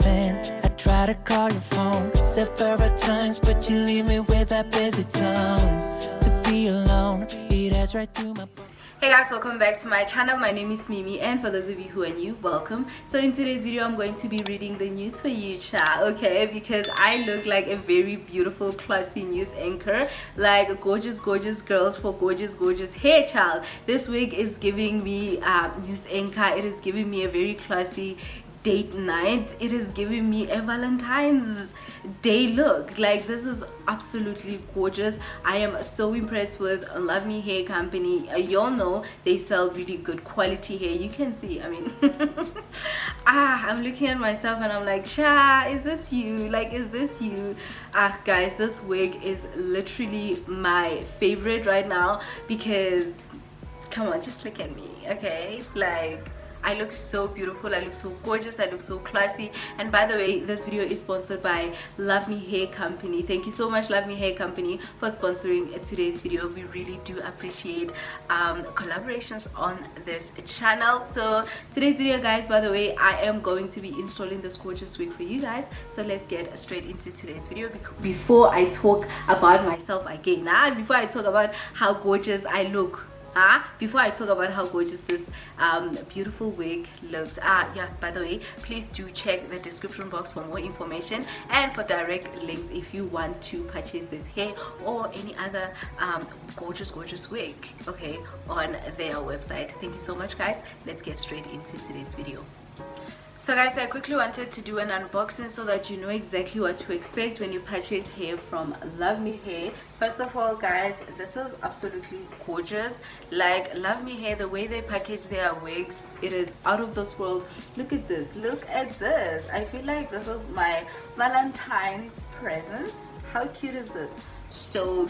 nothing. I try to call your phone several times, but you leave me with that busy tone. To be alone, it has right through my. Hey guys, welcome back to my channel. My name is Mimi, and for those of you who are new, welcome. So in today's video I'm going to be reading the news for you, child, okay? Because I look like a very beautiful, classy news anchor, like gorgeous girls for gorgeous hair, child. This wig is giving me news anchor. It is giving me a very classy date night. It is giving me a Valentine's Day look. Like, this is absolutely gorgeous. I am so impressed with Luvme Hair Company. Y'all know they sell really good quality hair. You can see, I mean I'm looking at myself and I'm like, cha, is this you? Like, is this you? Guys, this wig is literally my favorite right now because, come on, just look at me, okay? Like, I look so beautiful, I look so gorgeous, I look so classy. And by the way, this video is sponsored by Luvme Hair Company. Thank you so much, Luvme Hair Company, for sponsoring today's video. We really do appreciate collaborations on this channel. So today's video, guys, by the way, I am going to be installing this gorgeous wig for you guys. So let's get straight into today's video. Before I talk about myself again, before I talk about how gorgeous I look, before I talk about how gorgeous this beautiful wig looks, yeah, by the way, please do check the description box for more information and for direct links if you want to purchase this hair or any other gorgeous wig, okay, on their website. Thank you so much, guys. Let's get straight into today's video. So guys, I quickly wanted to do an unboxing so that you know exactly what to expect when you purchase hair from Luvme Hair. First of all, guys, this is absolutely gorgeous. Like, Luvme Hair, the way they package their wigs, it is out of this world. Look at this, look at this. I feel like this is my Valentine's present. How cute is this? So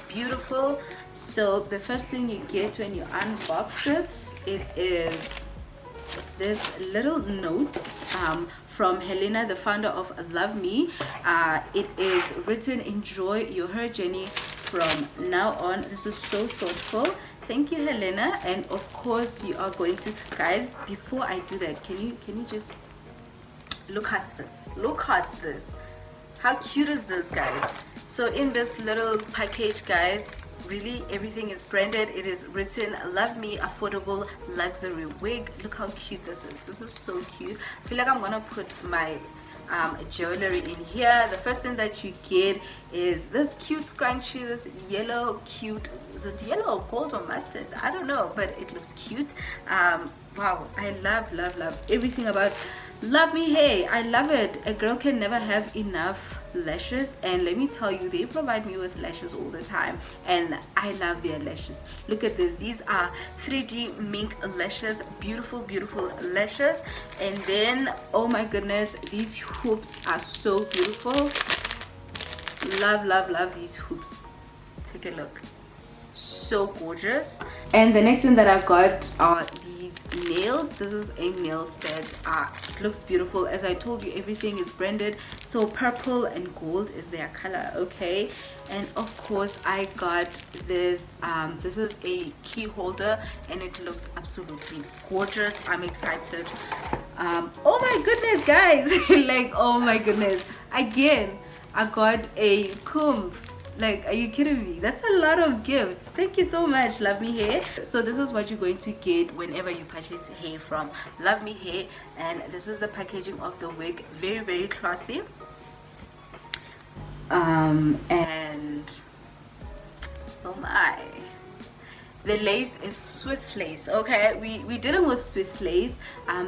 beautiful. So the first thing you get when you unbox it is this little note from Helena, the founder of Luvme. It is written, "Enjoy your hair journey from now on." This is so thoughtful. Thank you, Helena. And of course, you are going to, guys, before I do that, can you just look at this? Look at this. How cute is this, guys? So in this little package, guys, really everything is branded. It is written, "Luvme affordable luxury wig." Look how cute this is. This is so cute. I feel like I'm gonna put my jewelry in here. The first thing that you get is this cute scrunchie, this yellow cute, is it yellow, gold, or mustard? I don't know, but it looks cute. Wow, I love everything about Luvme Hair. I love it. A girl can never have enough lashes, and let me tell you, they provide me with lashes all the time, and I love their lashes. Look at this. These are 3D mink lashes. Beautiful lashes. And then, oh my goodness, these hoops are so beautiful. Love these hoops. Take a look. So gorgeous. And the next thing that I got are these nails. This is a nail set. It looks beautiful. As I told you, everything is branded, so purple and gold is their color, okay? And of course, I got this. This is a key holder, and it looks absolutely gorgeous. I'm excited. Oh my goodness, guys. Like, oh my goodness, again I got a comb. Like, are you kidding me? That's a lot of gifts. Thank you so much, Luvme Hair. So this is what you're going to get whenever you purchase hair from Luvme Hair. And this is the packaging of the wig. Very classy. And oh my, the lace is Swiss lace, okay? We're dealing with Swiss lace.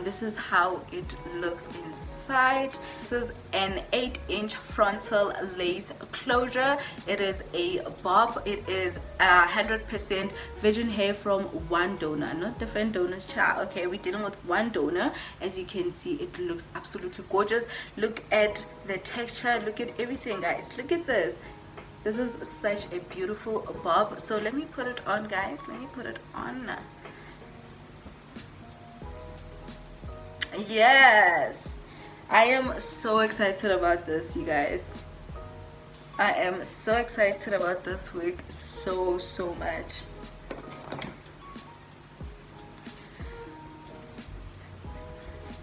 This is how it looks inside. This is an 8-inch frontal lace closure. It is a bob. It is 100% virgin hair from one donor, not different donors, child. Okay, we're dealing with one donor. As you can see, it looks absolutely gorgeous. Look at the texture, look at everything, guys. Look at this. This is such a beautiful bob. So let me put it on, guys. Let me put it on. Yes, I am so excited about this, you guys. I am so excited about this wig so much.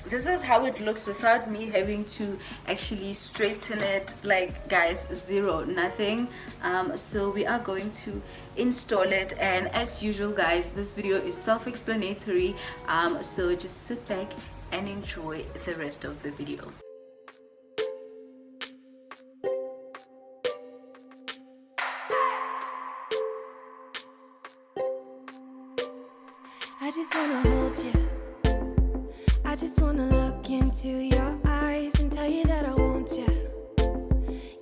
this is how it looks without me having to actually straighten it. Like guys, zero, nothing. So we are going to install it, and as usual guys, this video is self-explanatory, so just sit back and enjoy the rest of the video. I just wanna hold you. I just wanna look into your eyes and tell you that I want you.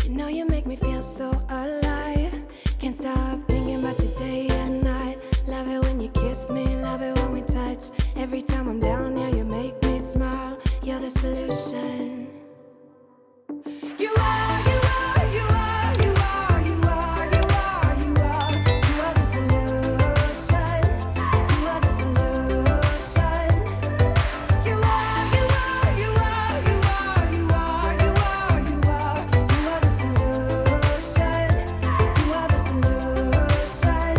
You know you make me feel so alive. Can't stop thinking about you day and night. Love it when you kiss me, love it when we touch. Every time I'm down, yeah, you make me smile. You're the solution. You are, you are, you are, you are, you are, you are, you are. You are the solution. You are the solution. You are, you are, you are, you are, you are, you are, you are. You are the solution. You are the solution.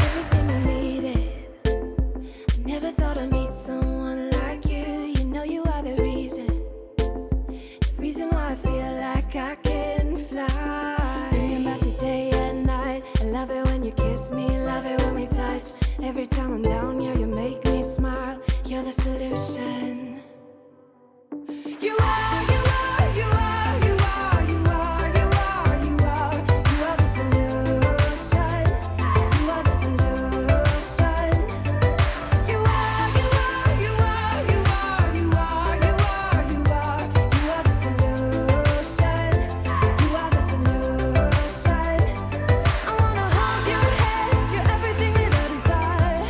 Everything I needed. I never thought I'd meet someone like you. You know you are the reason. The reason why I feel like I can fly. Thinking about you day and night. I love it when you kiss me, love it when we touch. Every time I'm down, yeah, you make me smile. You're the solution. You are, you are, you are, you are, you are, you are, you are. You are the solution. You are the solution. You are, you are, you are, you are, you are, you are, you are. You are the solution. You are the solution. I wanna hold your head. You're everything that I desire.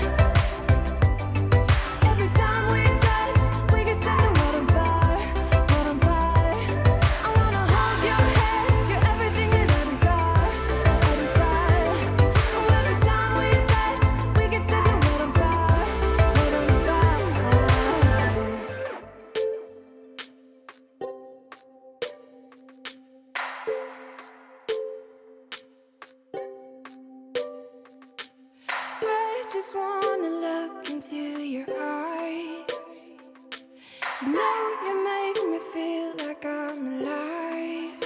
Every time we touch, we get set the world on fire, world on fire. I wanna hold your head. You're everything that I desire, I desire. Oh, every time we touch, we get set the world on fire, world on fire. I just wanna look into your eyes. You know you make me feel like I'm alive.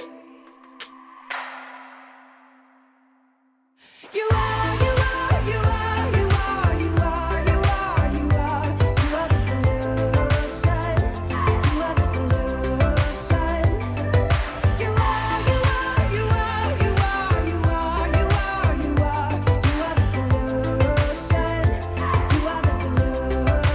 You are, you are, you are, you are, you are, you are, you are. You are the solution. You are the solution. You are, you are, you are, you are, you are, you are, you are. You are the solution. You are the solution.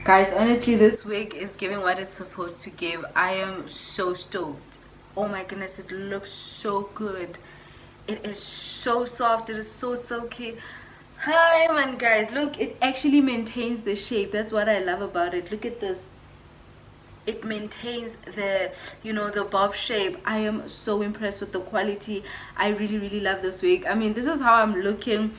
Guys, honestly, this wig is giving what it's supposed to give. I am so stoked. Oh my goodness, it looks so good. It is so soft, it is so silky. Hi man, guys, look, it actually maintains the shape. That's what I love about it. Look at this. It maintains the, you know, the bob shape. I am so impressed with the quality. I really love this wig. I mean, this is how I'm looking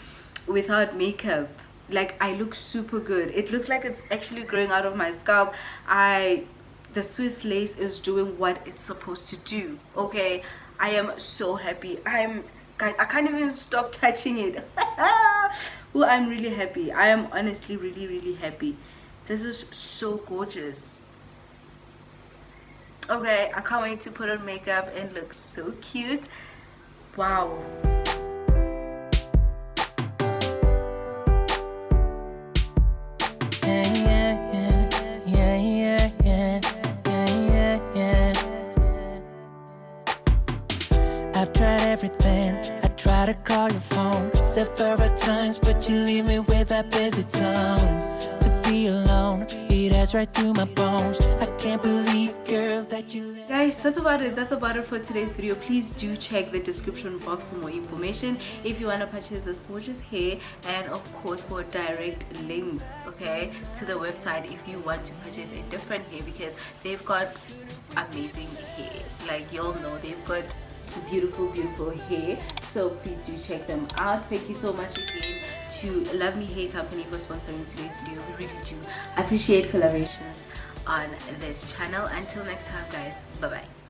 without makeup. Like, I look super good. It looks like it's actually growing out of my scalp. The Swiss lace is doing what it's supposed to do. Okay, I am so happy. Guys, I can't even stop touching it. Oh, I'm really happy. I am honestly really happy. This is so gorgeous. Okay, I can't wait to put on makeup and look so cute. Wow. I've tried everything. I try to call your phone several times, but you leave me with that busy tone. To be alone, it has right through my bones. I can't believe, girl, that you let. Guys, that's about it for today's video. Please do check the description box for more information if you want to purchase this gorgeous hair, and of course for direct links, okay, to the website if you want to purchase a different hair, because they've got amazing hair. Like, you'll know they've got beautiful hair. So please do check them out. Thank you so much again to Luvme Hair Company for sponsoring today's video. We really do appreciate collaborations on this channel. Until next time, guys, bye bye.